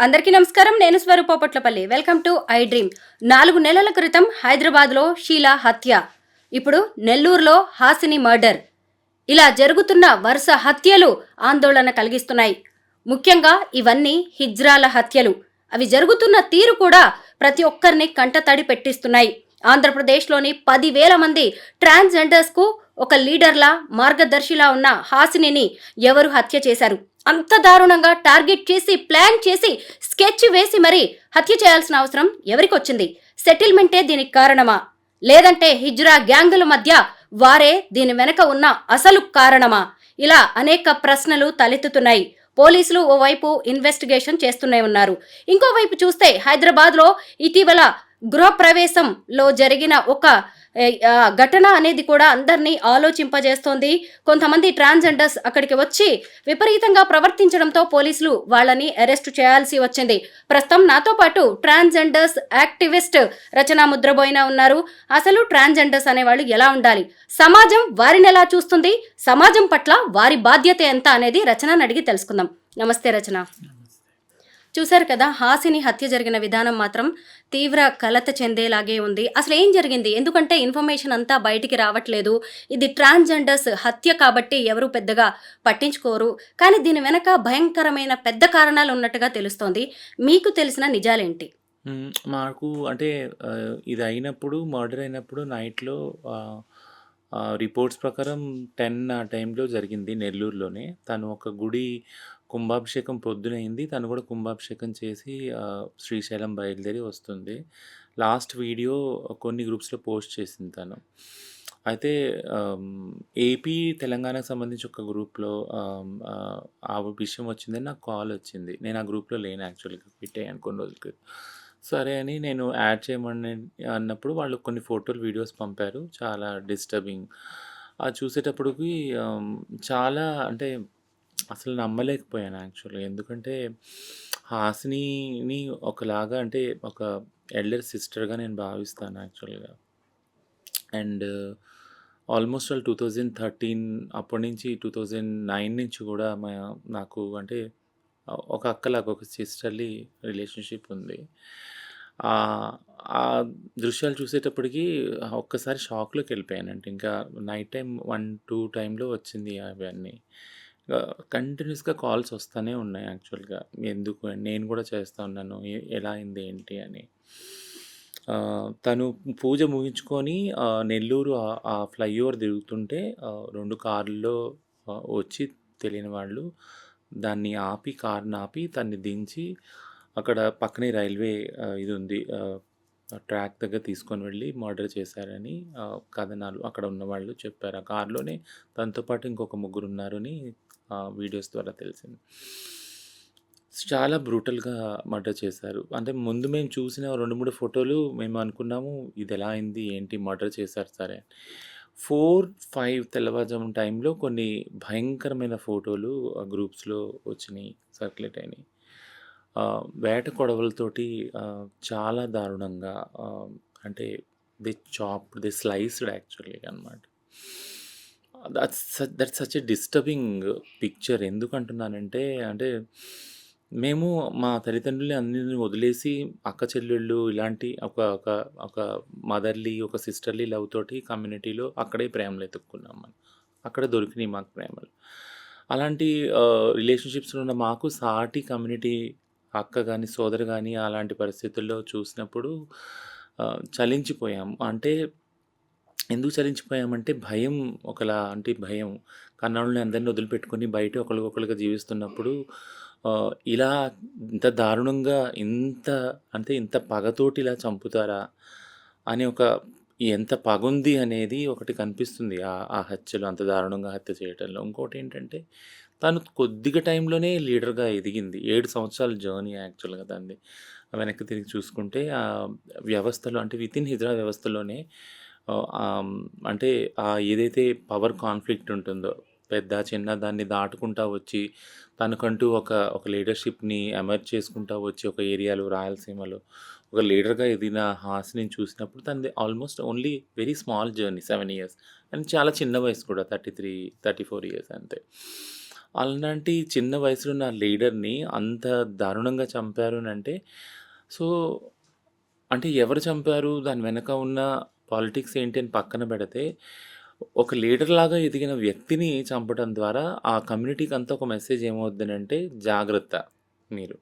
అందరికీ నమస్కారం. నేను Swaroopa Potlapalli. Welcome to iDream. 4 నెలల క్రితం హైదరాబాద్లో షీలా హత్య, ఇప్పుడు నెల్లూరులో హాసిని మర్డర్. ఇలా జరుగుతున్న వరుస హత్యలు ఆందోళన కలిగిస్తున్నాయి. ముఖ్యంగా ఇవన్నీ హిజ్రాల హత్యలు. అవి జరుగుతున్న తీరు కూడా ప్రతి ఒక్కరిని కంటతడి పెట్టిస్తున్నాయి. ఆంధ్రప్రదేశ్లోని 10,000 మంది ట్రాన్స్జెండర్స్కు ఒక లీడర్లా, మార్గదర్శిలా ఉన్న హాసినిని ఎవరు హత్య చేశారు? అంత దారుణంగా టార్గెట్ చేసి, ప్లాన్ చేసి, స్కెచ్ వేసి మరీ హత్య చేయాల్సిన అవసరం ఎవరికొచ్చింది? సెటిల్మెంటే దీనికి కారణమా? లేదంటే హిజ్రా గ్యాంగుల మధ్య వారే దీని వెనక ఉన్న అసలు కారణమా? ఇలా అనేక ప్రశ్నలు తలెత్తుతున్నాయి. పోలీసులు ఓవైపు ఇన్వెస్టిగేషన్ చేస్తూనే ఉన్నారు. ఇంకోవైపు చూస్తే హైదరాబాద్లో ఇటీవల గృహప్రవేశంలో జరిగిన ఒక ఘటన అనేది కూడా అందరినీ ఆలోచింపజేస్తోంది. కొంతమంది ట్రాన్స్జెండర్స్ అక్కడికి వచ్చి విపరీతంగా ప్రవర్తించడంతో పోలీసులు వాళ్ళని అరెస్ట్ చేయాల్సి వచ్చింది. ప్రస్తుతం నాతో పాటు ట్రాన్స్జెండర్స్ యాక్టివిస్ట్ రచన ముద్రబోయిన ఉన్నారు. అసలు ట్రాన్స్జెండర్స్ అనేవాళ్ళు ఎలా ఉండాలి, సమాజం వారిని ఎలా చూస్తుంది, సమాజం పట్ల వారి బాధ్యత ఎంత అనేది రచనని అడిగి తెలుసుకుందాం. నమస్తే రచన. చూశారు కదా, హాసిని హత్య జరిగిన విధానం మాత్రం తీవ్ర కలత చెందేలాగే ఉంది. అసలు ఏం జరిగింది? ఎందుకంటే ఇన్ఫర్మేషన్ అంతా బయటికి రావట్లేదు. ఇది ట్రాన్స్జెండర్స్ హత్య కాబట్టి ఎవరు పెద్దగా పట్టించుకోరు. కానీ దీని వెనక భయంకరమైన పెద్ద కారణాలు ఉన్నట్టుగా తెలుస్తోంది. మీకు తెలిసిన నిజాలేంటి? మాకు అంటే ఇది అయినప్పుడు మర్డర్ అయినప్పుడు నైట్‌లో రిపోర్ట్స్ ప్రకారం 10 ఆ టైంలో జరిగింది నెల్లూరులోనే. తను ఒక గుడి కుంభాభిషేకం పొద్దునయింది. తను కూడా కుంభాభిషేకం చేసి శ్రీశైలం బయలుదేరి వస్తుంది. లాస్ట్ వీడియో కొన్ని గ్రూప్స్‌లో పోస్ట్ చేసింది తను. అయితే ఏపీ, తెలంగాణకు సంబంధించి ఒక గ్రూప్‌లో ఆ విషయం వచ్చిందని నాకు కాల్ వచ్చింది. నేను ఆ గ్రూప్‌లో లేను యాక్చువల్‌గా, పెట్టేయాను కొన్ని రోజుల క్రితం. సరే అని నేను యాడ్ చేయమని అన్నప్పుడు వాళ్ళు కొన్ని ఫోటోలు, వీడియోస్ పంపారు. చాలా డిస్టర్బింగ్. అది చూసేటప్పటికి చాలా అంటే అసలు నమ్మలేకపోయాను యాక్చువల్‌గా. ఎందుకంటే హాసినిని ఒకలాగా అంటే ఒక ఎల్డర్ సిస్టర్‌గా నేను భావిస్తాను యాక్చువల్‌గా. అండ్ ఆల్మోస్ట్ ఆల్ 2013 అప్పటి నుంచి 2009 నుంచి కూడా నాకు అంటే ఒక అక్కలాగా, ఒక సిస్టర్లీ రిలేషన్షిప్ ఉంది. ఆ దృశ్యాలు చూసేటప్పటికి ఒక్కసారి షాక్‌లోకి వెళ్ళిపోయానంటే, ఇంకా నైట్ టైం 1, 2 టైంలో వచ్చింది అవన్నీ. కంటిన్యూస్‌గా కాల్స్ వస్తానే ఉన్నాయి యాక్చువల్‌గా. ఎందుకు అని నేను కూడా చేస్తా ఉన్నాను. ఎలా అయింది ఏంటి అని. తను పూజ ముగించుకొని నెల్లూరు ఆ ఫ్లైఓవర్ తిరుగుతుంటే 2 కార్‌ల్లో వచ్చి తెలియని వాళ్ళు దాన్ని ఆపి, కార్‌ని ఆపి తన్ని దించి అక్కడ పక్కనే రైల్వే ఇది ఉంది, ట్రాక్ దగ్గర తీసుకొని వెళ్ళి మర్డర్ చేశారని కథనాలు అక్కడ ఉన్నవాళ్ళు చెప్పారు. ఆ కార్‌లోనే తనతో పాటు ఇంకొక ముగ్గురున్నారని వీడియోస్ ద్వారా తెలిసింది. చాలా బ్రూటల్‌గా మర్డర్ చేశారు. అంటే ముందు మేము చూసిన 2, 3 ఫోటోలు మేము అనుకున్నాము ఇదెలా అయింది, ఏంటి మర్డర్ చేశారు సరే. 4, 5 తెల్లవారుజామున టైంలో కొన్ని భయంకరమైన ఫోటోలు గ్రూప్స్‌లో వచ్చినాయి, సర్క్యులేట్ అయినాయి. వేట కొడవలతోటి చాలా దారుణంగా అంటే దే స్లైస్డ్ యాక్చువల్లీ అనమాట. That's such a disturbing picture. ఎందుకంటున్నానంటే అంటే మేము మా తల్లిదండ్రులని అందరిని వదిలేసి అక్క చెల్లెళ్ళు ఇలాంటి ఒక ఒక ఒక మదర్లీ, ఒక సిస్టర్లీ లవ్ తోటి కమ్యూనిటీలో అక్కడే ప్రేమలు ఎతుక్కున్నాం మనం. అక్కడ దొరికినాయి మాకు ప్రేమలు. అలాంటి రిలేషన్షిప్స్‌లో ఉన్న మాకు సాటి కమ్యూనిటీ అక్క కానీ, సోదరు కానీ అలాంటి పరిస్థితుల్లో చూసినప్పుడు చలించిపోయాం. అంటే ఎందుకు చలించిపోయామంటే భయం, ఒకలాంటి భయం. కన్నోళ్ళని అందరిని వదిలిపెట్టుకొని బయట ఒకళ్ళకొకళ్ళుగా జీవిస్తున్నప్పుడు ఇలా ఇంత దారుణంగా, ఇంత పగతోటి ఇలా చంపుతారా అని ఎంత పగుంది అనేది ఒకటి కనిపిస్తుంది ఆ హత్యలో, అంత దారుణంగా హత్య చేయటంలో. ఇంకోటేంటంటే తను కొద్దిగా టైంలోనే లీడర్‌గా ఎదిగింది. 7 సంవత్సరాల జర్నీ యాక్చువల్‌గా తనది. వెనక్కి తిరిగి చూసుకుంటే వ్యవస్థలో అంటే వితిన్ హిజ్రా వ్యవస్థలోనే అంటే ఏదైతే పవర్ కాన్ఫ్లిక్ట్ ఉంటుందో, పెద్ద, చిన్న దాన్ని దాటుకుంటా వచ్చి తనకంటూ ఒక లీడర్‌షిప్‌ని ఎమర్జ్ చేసుకుంటా వచ్చి ఒక ఏరియాలో, రాయలసీమలో ఒక లీడర్‌గా ఎదిగిన హాసినిని చూసినప్పుడు తనది almost only very small journey, 7 years. And చాలా చిన్న వయసు కూడా, 33, 34 ఇయర్స్ అంతే. అలాంటి చిన్న వయసులో ఉన్న లీడర్‌ని అంత దారుణంగా చంపారు అనంటే, సో, అంటే ఎవరు చంపారు? దాని వెనక ఉన్న పాలిటిక్స్ ఏంటి అని పక్కన పెడితే, ఒక లీడర్‌లాగా ఎదిగిన వ్యక్తిని చంపడం ద్వారా ఆ కమ్యూనిటీకంతా ఒక మెసేజ్ ఏమవుద్దనంటే, జాగ్రత్త మీరు.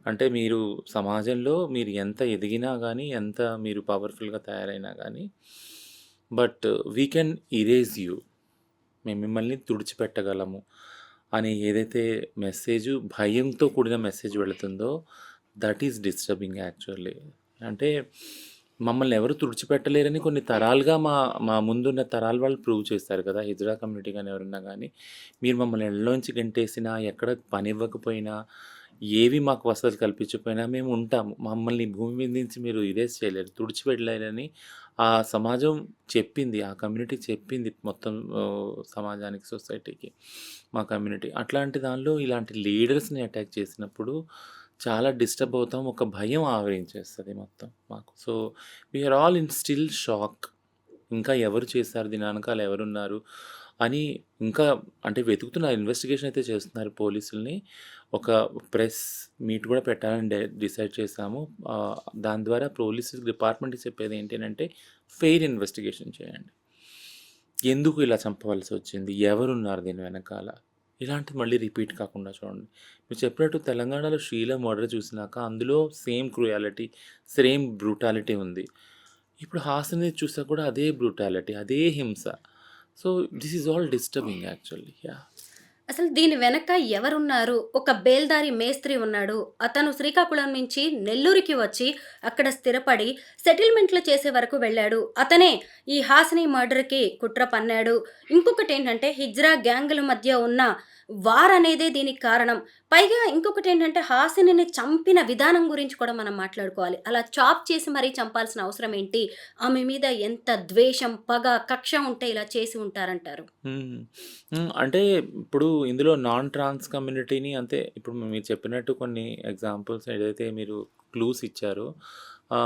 అంటే మీరు సమాజంలో మీరు ఎంత ఎదిగినా గానీ, ఎంత మీరు పవర్‌ఫుల్‌గా తయారైనా గానీ, but we can erase you. మేము మిమ్మల్ని తుడిచిపెట్టగలము అని ఏదైతే మెసేజు భయంతో కూడిన మెసేజ్ వెళుతుందో, దట్ ఈస్ డిస్టర్బింగ్ యాక్చువల్లీ. అంటే మమ్మల్ని ఎవరు తుడిచిపెట్టలేరని కొన్ని తరాలుగా మా మా ముందున్న తరాల వాళ్ళు ప్రూవ్ చేస్తారు కదా! హిజ్రా కమ్యూనిటీ గాని ఎవరున్నా గానీ, మీరు మమ్మల్ని ఇళ్ళలోంచి గెంటేసినా, ఎక్కడ పనివ్వకపోయినా, ఏవి మాకు వసతులు కల్పించకపోయినా మేము ఉంటాము. మమ్మల్ని భూమి మీద నుంచి మీరు ఇరేజ్ చేయలేరు, తుడిచిపెట్టలేరని ఆ సమాజం చెప్పింది. ఆ కమ్యూనిటీ చెప్పింది మొత్తం సమాజానికి, సొసైటీకి. మా కమ్యూనిటీ. అట్లాంటి దానిలో ఇలాంటి లీడర్స్‌ని అటాక్ చేసినప్పుడు చాలా డిస్టర్బ్ అవుతాం. ఒక భయం ఆవరించేస్తది మొత్తం మాకు. So, we are all in still shock. ఇంకా ఎవరు చేశారు? దీని వెనకాల ఎవరున్నారు? అని ఇంకా అంటే వెతుకుతున్నారు. ఇన్వెస్టిగేషన్ అయితే చేస్తున్నారు పోలీసుల్ని. ఒక ప్రెస్ మీట్ కూడా పెట్టాలని డిసైడ్ చేశాము. దాని ద్వారా పోలీస్ డిపార్ట్మెంట్‌కి చెప్పేది ఏంటి అనంటే, ఫెయిర్ ఇన్వెస్టిగేషన్ చేయండి. ఎందుకు ఇలా చంపవలసొచ్చింది? ఎవరున్నారు దీని వెనకాల? ఇలాంటిది మళ్ళీ రిపీట్ కాకుండా చూడండి. మీరు చెప్పినట్టు తెలంగాణలో 'షీలా' మర్డర్ చూసినాక అందులో సేమ్ క్రూయాలిటీ, సేమ్ బ్రూటాలిటీ ఉంది. ఇప్పుడు 'హాసిని' చూసాక కూడా అదే బ్రూటాలిటీ, అదే హింస. So, this is all disturbing actually. Yeah! అసలు దీని వెనక ఎవరున్నారు? ఒక బేల్దారి మేస్త్రి ఉన్నాడు. అతను శ్రీకాకుళం నుంచి నెల్లూరుకి వచ్చి అక్కడ స్థిరపడి సెటిల్మెంట్లు చేసే వరకు వెళ్ళాడు. అతనే ఈ హాసిని మర్డర్‌కి కుట్ర పన్నాడు. ఇంకొకటేంటంటే హిజ్రా గ్యాంగుల మధ్య ఉన్న వార్ అనేదే దీనికి కారణం. పైగా ఇంకొకటేంటంటే హాసినిని చంపిన విధానం గురించి కూడా మనం మాట్లాడుకోవాలి. అలా చాప్ చేసి మరీ చంపాల్సిన అవసరం ఏంటి? ఆమె మీద ఎంత ద్వేషం, పగ, కక్ష ఉంటే ఇలా చేసి ఉంటారంటారు? హ్మ్. అంటే ఇప్పుడు ఇందులో నాన్ ట్రాన్స్ కమ్యూనిటీని అంటే ఇప్పుడు మీరు చెప్పినట్టు కొన్ని ఎగ్జాంపుల్స్ ఏదైతే మీరు క్లూస్ ఇచ్చారో,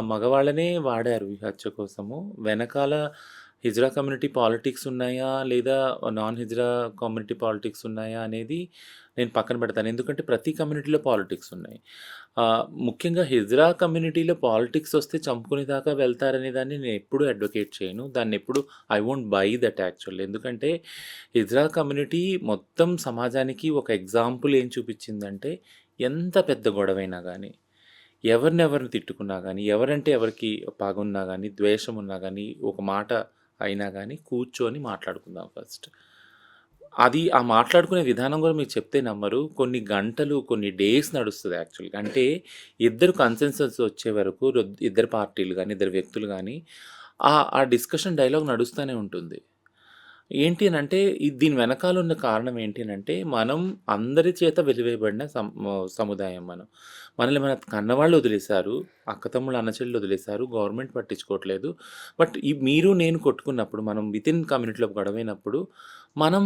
మగవాళ్ళనే వాడారు ఈ హత్య కోసము. వెనకాల హిజ్రా కమ్యూనిటీ పాలిటిక్స్ ఉన్నాయా? లేదా నాన్ హిజ్రా కమ్యూనిటీ పాలిటిక్స్ ఉన్నాయా? అనేది నేను పక్కన పెడతాను. ఎందుకంటే ప్రతి కమ్యూనిటీలో పాలిటిక్స్ ఉన్నాయి. ముఖ్యంగా హిజ్రా కమ్యూనిటీలో పాలిటిక్స్ వస్తే చంపుకునే దాకా వెళ్తారనే దాన్ని నేను ఎప్పుడూ అడ్వకేట్ చేయను. దాన్నెప్పుడు I won't buy that actually. ఎందుకంటే హిజ్రా కమ్యూనిటీ మొత్తం సమాజానికి ఒక ఎగ్జాంపుల్ ఏం చూపించిందంటే, ఎంత పెద్ద గొడవైనా గానీ, ఎవరినెవరిని తిట్టుకున్నా గానీ, ఎవరంటే ఎవరికి పగున్నా గానీ, ద్వేషం ఉన్నా గానీ, ఒక మాట అయినా గానీ కూర్చొని మాట్లాడుకుందాం ఫస్ట్. అది ఆ మాట్లాడుకునే విధానం గూడా మీకు చెప్తే నమ్మరు. కొన్ని గంటలు, కొన్ని డేస్ నడుస్తది యాక్చువల్‌గా. అంటే ఇద్దరు కన్సెన్సస్ వచ్చే వరకు ఇద్దరు పార్టీలు గానీ, ఇద్దరు వ్యక్తులు గానీ ఆ డిస్కషన్ డైలాగ్ నడుస్తూనే ఉంటుంది. ఏంటి అనంటే దీని వెనకాల ఉన్న కారణం ఏంటి అనంటే, మనం అందరి చేత వెలివేయబడిన సముదాయం మనం. మనల్ని మన కన్నవాళ్ళు వదిలేశారు. అక్కతమ్ముళ్ళు, అన్నచెల్లెలు వదిలేశారు. గవర్నమెంట్ పట్టించుకోవట్లేదు. బట్ మీరు నేను కొట్టుకున్నప్పుడు, మనం వితిన్ కమ్యూనిటీలో గొడవైనప్పుడు, మనం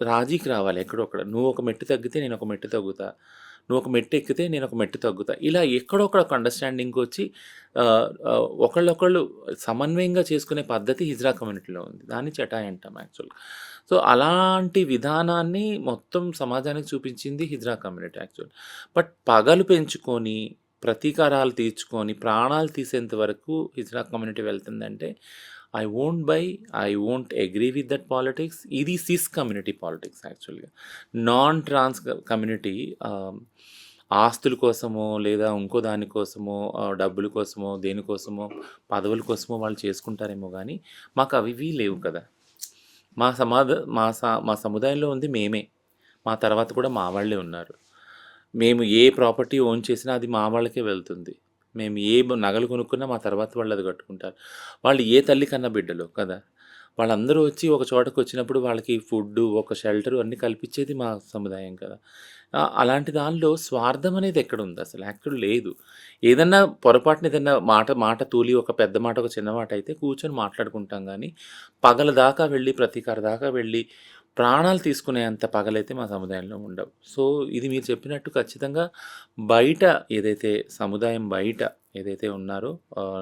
రాజీకి రావాలి ఎక్కడో అక్కడ. నువ్వు ఒక మెట్టు తగ్గితే నేను ఒక మెట్టు తగ్గుతా. నువ్వు ఒక మెట్టు ఎక్కితే నేను ఒక మెట్టు తగ్గుతా. ఇలా ఎక్కడో అక్కడ ఒక అండర్‌స్టాండింగ్‌కొచ్చి ఒకళ్ళొకళ్ళు సమన్వయంగా చేసుకునే పద్ధతి హిజ్రా కమ్యూనిటీలో ఉంది. దాన్ని చటాయి అంటాం యాక్చువల్‌గా. సో, అలాంటి విధానాన్ని మొత్తం సమాజానికి చూపించింది హిజ్రా కమ్యూనిటీ యాక్చువల్. బట్ పగలు పెంచుకొని, ప్రతీకారాలు తీర్చుకొని, ప్రాణాలు తీసేంత వరకు హిజ్రా కమ్యూనిటీ వెళ్తుందంటే, I won't agree with that politics. ఇది సిస్ కమ్యూనిటీ పాలిటిక్స్ యాక్చువల్‌గా. నాన్ ట్రాన్స్ కమ్యూనిటీ ఆస్తుల కోసమో, లేదా ఇంకో దాని కోసమో, డబ్బుల కోసమో, దేనికోసమో, పదవుల కోసమో వాళ్ళు చేసుకుంటారేమో గానీ, మాకవివి లేవు కదా! మా సమాధ మా స మా సముదాయంలో ఉంది మేమే. మా తర్వాత కూడా మా వాళ్ళే ఉన్నారు. మేము ఏ ప్రాపర్టీ ఓన్ చేసినా అది మా వాళ్ళకే వెళ్తుంది. మేము ఏ నగలు కొనుక్కున్నా మా తర్వాత వాళ్ళు అది కట్టుకుంటారు. వాళ్ళు ఏ తల్లి కన్న బిడ్డలో కదా! వాళ్ళందరూ వచ్చి ఒక చోటకొచ్చినప్పుడు వాళ్ళకి ఫుడ్డు, ఒక షెల్టరు అన్నీ కల్పించేది మా సముదాయం కదా! అలాంటి దానిలో స్వార్థం అనేది ఎక్కడుంది అసలు? యాక్చువల్ లేదు. ఏదన్నా పొరపాటున ఏదన్నా మాట తూలి ఒక పెద్ద మాట, ఒక చిన్న మాట అయితే కూర్చొని మాట్లాడుకుంటాం గానీ, పగల దాకా వెళ్ళి, ప్రతీకార దాకా వెళ్ళి, ప్రాణాలు తీసుకునేంత పగలైతే మా సముదాయంలో ఉండవు. సో, ఇది మీరు చెప్పినట్టు ఖచ్చితంగా బయట ఏదైతే సముదాయం బయట ఏదైతే ఉన్నారో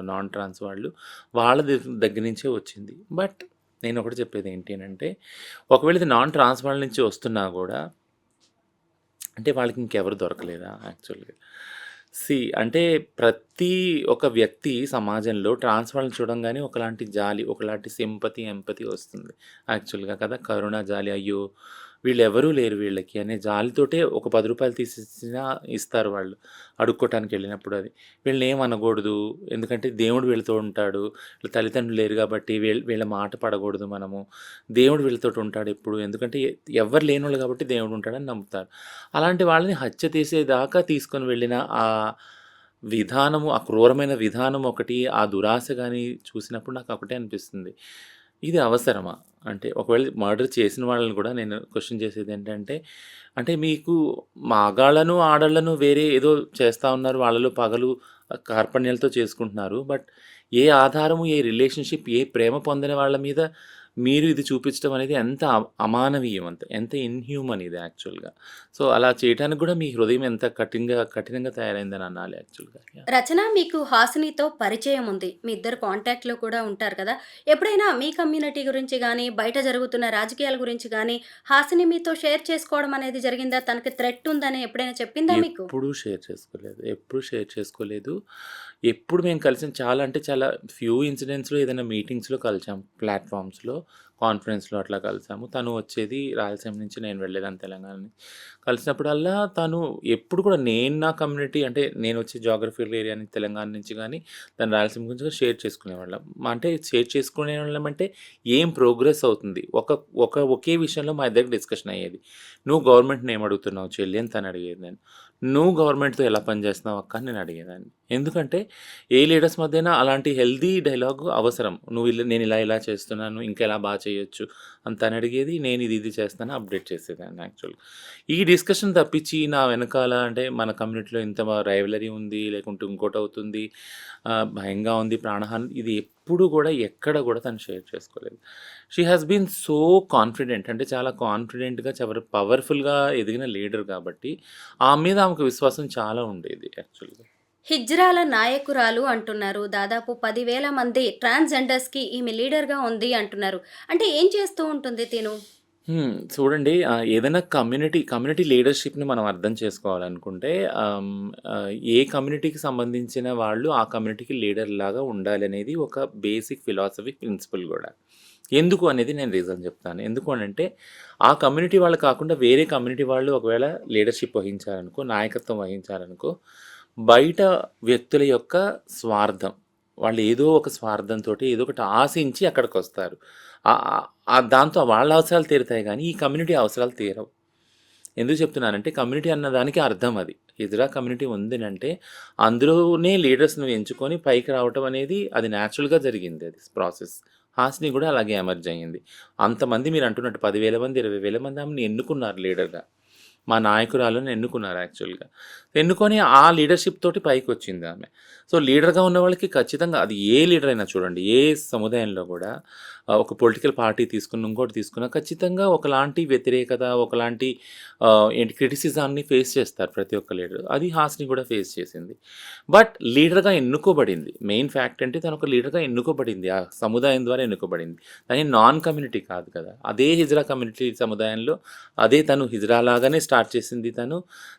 నాన్ ట్రాన్స్ వాళ్ళు, వాళ్ళ దగ్గర నుంచే వచ్చింది. బట్ నేనొకటి చెప్పేది ఏంటి అనంటే, ఒకవేళ ఇది నాన్ ట్రాన్స్ వాళ్ళ నుంచి వస్తున్నా గూడా, అంటే వాళ్ళకి ఇంకెవరు దొరకలేదా యాక్చువల్‌గా? అంటే ప్రతి ఒక వ్యక్తి సమాజంలో ట్రాన్స్ వాళ్ళని చూడంగానే ఒకలాంటి జాలి, ఒకలాంటి సింపతి, ఎంపతి వస్తుంది యాక్చువల్‌గా కదా! కరుణ, జాలి అయ్యో! వీళ్ళెవరూ లేరు వీళ్ళకి అనే జాలితోటే ఒక రూ. 10 తీసిచ్చినా ఇస్తారు వాళ్ళు అడుక్కోటానికెళ్ళినప్పుడు అది. వీళ్ళనేం అనకూడదు. ఎందుకంటే దేవుడు వీళ్ళతో ఉంటాడు. వీళ్ళ తల్లిదండ్రులు లేరు కాబట్టి వీళ్ళ మాట పడకూడదు మనము. దేవుడు వీళ్ళతోటి ఉంటాడు ఎప్పుడు. ఎందుకంటే ఎవ్వరు లేనోళ్ళు కాబట్టి దేవుడు ఉంటాడని నమ్ముతారు. అలాంటి వాళ్ళని హత్య చేసేదాకా తీసుకొని వెళ్ళిన ఆ విధానము, ఆ క్రూరమైన విధానం ఒకటి, ఆ దురాశ గాని చూసినప్పుడు నాకు ఒకటే అనిపిస్తుంది. ఇది అవసరమా? అంటే ఒకవేళ మర్డర్ చేసిన వాళ్ళని కూడా నేను క్వెషన్ చేసేదేంటంటే, అంటే మీకు మగాళ్ళను, ఆడోళ్ళను వేరే ఏదో చేస్తా ఉన్నారు. వాళ్ళలో పగలు, కార్పణ్యాలతో చేసుకుంటున్నారు. బట్ ఏ ఆధారము, ఏ రిలేషన్‌షిప్, ఏ ప్రేమ పొందని వాళ్ళ మీద మీరు ఇది చూపించడం అనేది ఎంత అమానవీయం, ఎంత ఇన్‌హ్యూమన్ ఇది యాక్చువల్‌గా. సో, అలా చేయటానికి కూడా మీ హృదయం ఎంత కఠినంగా తయారైందని అనాలి యాక్చువల్‌గా. యాహ్! రచన మీకు హాసినితో పరిచయం ఉంది. మీ ఇద్దరు కాంటాక్ట్‌లో కూడా ఉంటారు కదా! ఎప్పుడైనా మీ కమ్యూనిటీ గురించి గానీ, బయట జరుగుతున్న రాజకీయాల గురించి గానీ, హాసిని మీతో షేర్ చేసుకోవడం అనేది జరిగిందా? తనకి థ్రెట్ ఉందని ఎప్పుడైనా చెప్పిందా మీకు? ఎప్పుడూ షేర్ చేసుకోలేదు. ఎప్పుడు షేర్ చేసుకోలేదు. ఎప్పుడు మేము కలిసిన చాలా అంటే చాలా ఫ్యూ ఇన్సిడెంట్స్‌లో ఏదైనా మీటింగ్స్‌లో కలిసాం. ప్లాట్‌ఫామ్స్‌లో, కాన్ఫరెన్స్‌లో అట్లా కలిసాము. తను వచ్చేది రాయలసీమ నుంచి, నేను వెళ్ళేదాన్ని తెలంగాణ నుంచి. కలిసినప్పుడల్లా తను ఎప్పుడు కూడా నేను నా కమ్యూనిటీ అంటే నేను వచ్చే జియోగ్రఫికల్ ఏరియా నుంచి తెలంగాణ నుంచి గానీ, తను రాయలసీమ గురించి కూడా షేర్ చేసుకునేవాళ్ళం. అంటే షేర్ చేసుకునేవాళ్ళం అంటే ఏం ప్రోగ్రెస్ అవుతుంది. ఒకే విషయంలో మా ఇద్దరికి డిస్కషన్ అయ్యేది. "నువ్వు గవర్నమెంట్‌ని ఏం అడుగుతున్నావు చెల్లి" అని తను అడిగేది నన్ను. "నువ్వు గవర్నమెంట్‌తో ఎలా పని చేస్తున్నావు అక్క" అని నేను అడిగేదాన్ని. ఎందుకంటే ఏ లీడర్స్ మధ్యన అలాంటి హెల్తీ డైలాగ్ అవసరం. నేను ఇలా చేస్తున్నాను, ఇంకా ఎలా బాగా చేయొచ్చు అని తను అడిగేది. నేను ఇది చేస్తాను అప్డేట్ చేసేదాన్ని యాక్చువల్‌గా. ఈ డిస్కషన్ తప్పించి నా వెనకాల అంటే మన కమ్యూనిటీలో ఇంత రైవలరీ ఉంది, లేకుంటే ఇంకోటవుతుంది, భయంగా ఉంది, ప్రాణహాని ఇది ఎప్పుడు కూడా ఎక్కడ కూడా తను షేర్ చేసుకోలేదు. She has been so confident, అంటే చాలా కాన్ఫిడెంట్‌గా పవర్‌ఫుల్‌గా ఎదిగిన లీడర్ కాబట్టి ఆమె మీద ఆమెకు విశ్వాసం చాలా ఉండేది యాక్చువల్‌గా. హిజ్రాల నాయకురాలు అంటున్నారు. దాదాపు 10,000 మంది ట్రాన్స్‌జెండర్స్‌కి ఈమె లీడర్‌గా ఉంది అంటున్నారు. అంటే ఏం చేస్తూ ఉంటుంది తిను? చూడండి, ఏదైనా కమ్యూనిటీ లీడర్‌షిప్‌ని మనం అర్థం చేసుకోవాలనుకుంటే ఏ కమ్యూనిటీకి సంబంధించిన వాళ్ళు ఆ కమ్యూనిటీకి లీడర్‌లాగా ఉండాలనేది ఒక బేసిక్ ఫిలాసఫీ ప్రిన్సిపల్ గూడా. ఎందుకు అనేది నేను రీజన్ చెప్తాను. ఎందుకు అనంటే ఆ కమ్యూనిటీ వాళ్ళు కాకుండా వేరే కమ్యూనిటీ వాళ్ళు ఒకవేళ లీడర్‌షిప్ వహించారనుకో, నాయకత్వం వహించారనుకో, బయట వ్యక్తుల యొక్క స్వార్థం, వాళ్ళు ఏదో ఒక స్వార్థంతోటి ఏదో ఒకటి ఆశించి అక్కడికొస్తారు. దాంతో వాళ్ళ అవసరాలు తీరుతాయి గానీ, ఈ కమ్యూనిటీ అవసరాలు తీరవు. ఎందుకు చెప్తున్నానంటే కమ్యూనిటీ అన్న దానికి అర్థం అది. హిజ్రా కమ్యూనిటీ ఉందనంటే అందులోనే లీడర్స్‌ని ఎంచుకొని పైకి రావటం అనేది అది న్యాచురల్‌గా జరిగింది అది ప్రాసెస్. హాసిని కూడా అలాగే ఎమర్జ్ అయ్యింది. అంతమంది మీరు అంటున్నట్టు 10,000 మంది, 20,000 మంది ఆమెని ఎన్నుకున్నారు లీడర్‌గా. మా నాయకురాలని ఎన్నుకున్నారు యాక్చువల్‌గా. ఎన్నుకొని ఆ లీడర్‌షిప్ తోటి పైకొచ్చింది ఆమె. సో, లీడర్‌గా ఉన్న వాళ్ళకి ఖచ్చితంగా అది ఏ లీడర్ అయినా చూడండి, ఏ సముదాయంలో కూడా ఒక పొలిటికల్ పార్టీ తీసుకున్న, ఇంకోటి తీసుకున్న ఖచ్చితంగా ఒకలాంటి వ్యతిరేకత, ఒకలాంటి క్రిటిసిజాన్ని ఫేస్ చేస్తారు ప్రతి ఒక్క లీడర్. అది హాసిని కూడా ఫేస్ చేసింది. బట్ లీడర్‌గా ఎన్నుకోబడింది. మెయిన్ ఫ్యాక్ట్ అంటే తను ఒక లీడర్‌గా ఎన్నుకోబడింది. ఆ సముదాయం ద్వారా ఎన్నుకోబడింది. తను నాన్ కమ్యూనిటీ కాదు కదా! అదే హిజ్రా కమ్యూనిటీ సముదాయంలో తను హిజ్రా లాగానే స్టార్ట్ చేసింది తను.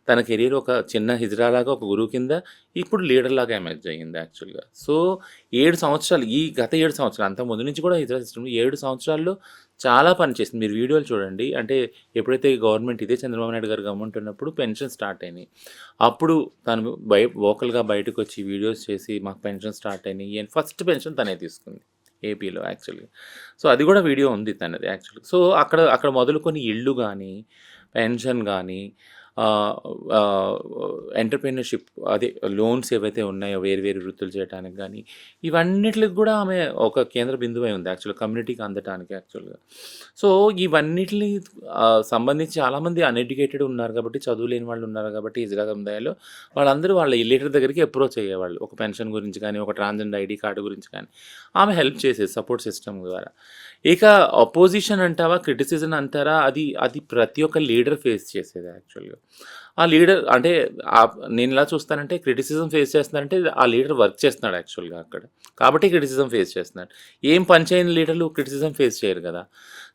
తన కెరీర్ ఒక చిన్న హిజ్రా లాగా ఒక గురువు కింద, ఇప్పుడు లీడర్ లాగా ఎమర్జ్ అయ్యింది యాక్చువల్‌గా. సో, 7 సంవత్సరాలు, ఈ గత 7 సంవత్సరాలు, అంతకు ముందు నుంచి కూడా హిజ్రా సిస్టమ్‌లో 7 సంవత్సరాల్లో చాలా పని చేసింది. మీరు వీడియోలు చూడండి. అంటే ఎప్పుడైతే గవర్నమెంట్ ఇదే చంద్రబాబు నాయుడు గారు గవర్నమెంట్ ఉన్నప్పుడు పెన్షన్ స్టార్ట్ అయినాయి. అప్పుడు తను వోకల్‌గా బయటకొచ్చి వీడియోస్ చేసి మాకు పెన్షన్ స్టార్ట్ అయినాయి అని ఫస్ట్ పెన్షన్ తనే తీసుకుంది ఏపీలో యాక్చువల్‌గా. సో, అది కూడా వీడియో ఉంది తనది యాక్చువల్‌గా. సో, అక్కడ మొదలుకొని ఇల్లు గానీ, పెన్షన్ గానీ, ఎంటర్‌ప్రెన్యూర్‌షిప్, అదే లోన్స్ ఏవైతే ఉన్నాయో వేరు వృత్తులు చేయటానికి గానీ, ఇవన్నిట్లికి గూడా ఆమె ఒక కేంద్ర బిందువై ఉంది యాక్చువల్‌గా కమ్యూనిటీకి అందటానికి యాక్చువల్‌గా. సో, ఇవన్నిటిని సంబంధించి చాలామంది అన్‌ఎడ్యుకేటెడ్ ఉన్నారు కాబట్టి, చదువు లేని వాళ్ళు ఉన్నారు కాబట్టి హిజ్రా సముదాయంలో వాళ్ళందరూ వాళ్ళ లీడర్ దగ్గరికి అప్రోచ్ అయ్యేవాళ్ళు. ఒక పెన్షన్ గురించి కానీ, ఒక ట్రాన్స్‌జెండర్ ఐడీ కార్డ్ గురించి కానీ. ఆమె హెల్ప్ చేసేది సపోర్ట్ సిస్టమ్ ద్వారా. ఇక అపోజిషన్ అంటావా, క్రిటిసిజం అంటారా, అది ప్రతి ఒక్క లీడర్ ఫేస్ చేసేదే యాక్చువల్‌గా. ఆ లీడర్ అంటే నేను ఎలా చూస్తానంటే క్రిటిసిజం ఫేస్ చేస్తున్నారంటే ఆ లీడర్ వర్క్ చేస్తున్నాడు యాక్చువల్గా అక్కడ, కాబట్టి క్రిటిసిజం ఫేస్ చేస్తున్నాడు. ఏం పని చేయని లీడర్లు క్రిటిసిజం ఫేస్ చేయరు కదా.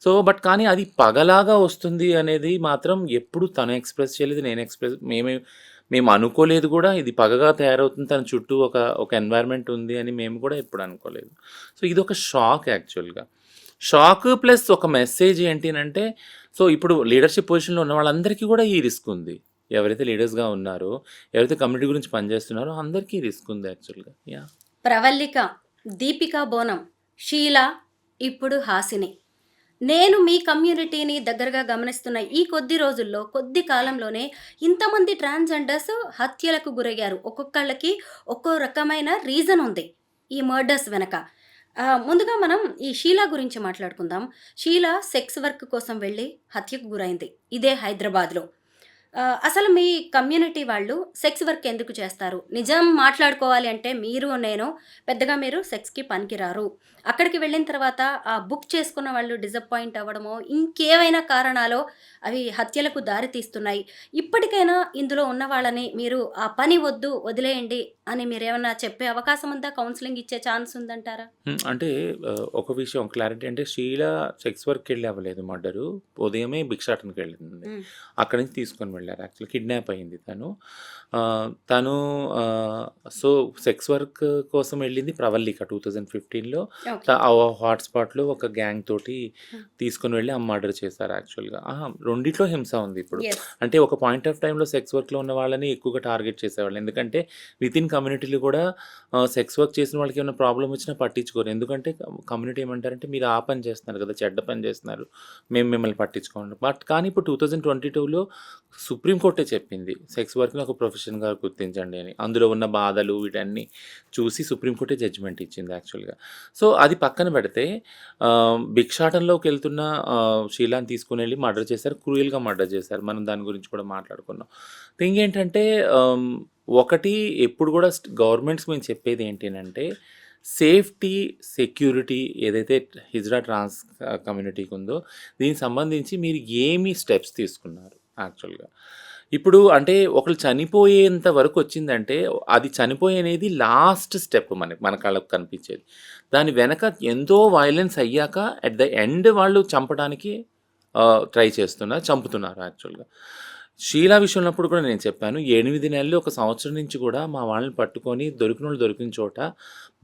సో బట్ కానీ అది పగలాగా వస్తుంది అనేది మాత్రం ఎప్పుడు తను ఎక్స్ప్రెస్ చేయలేదు, నేను మేము అనుకోలేదు కూడా. ఇది పగగా తయారవుతుంది, తన చుట్టూ ఒక ఎన్వైర్న్మెంట్ ఉంది అని మేము కూడా ఎప్పుడు అనుకోలేదు. సో ఇది ఒక షాక్ యాక్చువల్గా. షాక్ ప్లస్ ఒక మెసేజ్ ఏంటి అంటే, సో ఇప్పుడు లీడర్షిప్ పొజిషన్లో ఉన్న వాళ్ళందరికీ కూడా ఈ రిస్క్ ఉంది. ఎవరైతే లీడర్స్గా ఉన్నారో, ఎవరైతే కమ్యూనిటీ గురించి పనిచేస్తున్నారో అందరికీ రిస్క్ ఉంది యాక్చువల్గా. యా. ప్రవల్లిక, దీపికా బోనం, షీలా, ఇప్పుడు హాసిని. నేను మీ కమ్యూనిటీని దగ్గరగా గమనిస్తున్న ఈ కొద్ది రోజుల్లో, కొద్ది కాలంలోనే ఇంతమంది ట్రాన్స్జెండర్స్ హత్యలకు గురయ్యారు. ఒక్కొక్కళ్ళకి ఒక్కో రకమైన రీజన్ ఉంది ఈ మర్డర్స్ వెనక. ముందుగా మనం ఈ షీలా గురించి మాట్లాడుకుందాం. షీలా సెక్స్ వర్క్ కోసం వెళ్ళి హత్యకు గురైంది ఇదే హైదరాబాద్లో. అసలు మీ కమ్యూనిటీ వాళ్ళు సెక్స్ వర్క్ ఎందుకు చేస్తారు? నిజం మాట్లాడుకోవాలి అంటే నేను పెద్దగా మీరు సెక్స్కి పనికిరారు. అక్కడికి వెళ్ళిన తర్వాత బుక్ చేసుకున్న వాళ్ళు డిసప్పాయింట్ అవ్వడమో ఇంకేవైనా కారణాలో అవి హత్యలకు దారి తీస్తున్నాయి. ఇప్పటికైనా ఇందులో ఉన్న వాళ్ళని మీరు ఆ పని వద్దు, వదిలేయండి అని మీరేమన్నా చెప్పే అవకాశం ఉందా? కౌన్సిలింగ్ ఇచ్చే ఛాన్స్ ఉందంటారా? అంటే ఒక విషయం క్లారిటీ అంటే, షీలా సెక్స్ వర్క్కి వెళ్ళి అవ్వలేదు మర్డరు. ఉదయమే భిక్షాటనకి వెళ్ళింది. అక్కడి నుంచి తీసుకొని వెళ్ళారు. యాక్చువల్లీ కిడ్నాప్ అయింది తను. సో సెక్స్ వర్క్ కోసం వెళ్ళింది ప్రవల్లిక 2015లో. ఓకే. హాట్స్పాట్లో ఒక గ్యాంగ్ తోటి తీసుకొని వెళ్ళి మర్డర్ చేశారు యాక్చువల్గా. రెండిట్లో హింస ఉంది ఇప్పుడు. ఎస్. అంటే ఒక పాయింట్ ఆఫ్ టైంలో సెక్స్ వర్క్లో ఉన్న వాళ్ళని ఎక్కువగా టార్గెట్ చేసేవాళ్ళు. ఎందుకంటే విత్ ఇన్ కమ్యూనిటీలు కూడా సెక్స్ వర్క్ చేసిన వాళ్ళకి ఏమైనా ప్రాబ్లం వచ్చినా పట్టించుకోరు. ఎందుకంటే కమ్యూనిటీ ఏమంటారంటే, మీరు ఆ పని చేస్తున్నారు కదా, చెడ్డ పని చేస్తున్నారు, మేము మిమ్మల్ని పట్టించుకోండి. బట్ కానీ ఇప్పుడు 2022లో సుప్రీంకోర్టే చెప్పింది సెక్స్ వర్క్ని ఒక ప్రొఫెషన్గా గుర్తించండి అని. అందులో ఉన్న బాధలు వీటన్నీ చూసి సుప్రీంకోర్టే జడ్జిమెంట్ ఇచ్చింది యాక్చువల్గా. సో అది పక్కన పెడితే భిక్షాటంలోకి వెళ్తున్న షీలాని తీసుకుని వెళ్ళి మర్డర్ చేశారు, క్రూయల్గా మర్డర్ చేశారు. మనం దాని గురించి కూడా మాట్లాడుకున్నాం. థింగ్ ఏంటంటే, ఒకటి ఎప్పుడు కూడా గవర్నమెంట్స్ మేము చెప్పేది ఏంటి అంటే, సేఫ్టీ, సెక్యూరిటీ ఏదైతే హిజ్రా ట్రాన్స్ కమ్యూనిటీకి ఉందో దీనికి సంబంధించి మీరు ఏమి స్టెప్స్ తీసుకున్నారు యాక్చువల్గా. ఇప్పుడు అంటే ఒకళ్ళు చనిపోయేంత వరకు వచ్చిందంటే, అది అనేది లాస్ట్ స్టెప్ మన కళ్ళకు కనిపించేది. దాని వెనక ఎంతో వైలెన్స్ అయ్యాక అట్ ద ఎండ్ వాళ్ళు చంపడానికి ట్రై చేస్తున్నారు, చంపుతున్నారు యాక్చువల్గా. షీలా విషయంలో కూడా నేను చెప్పాను, 8 నెలలు 1 సంవత్సరం నుంచి కూడా మా వాళ్ళని పట్టుకొని దొరికిన వాళ్ళు దొరికిన చోట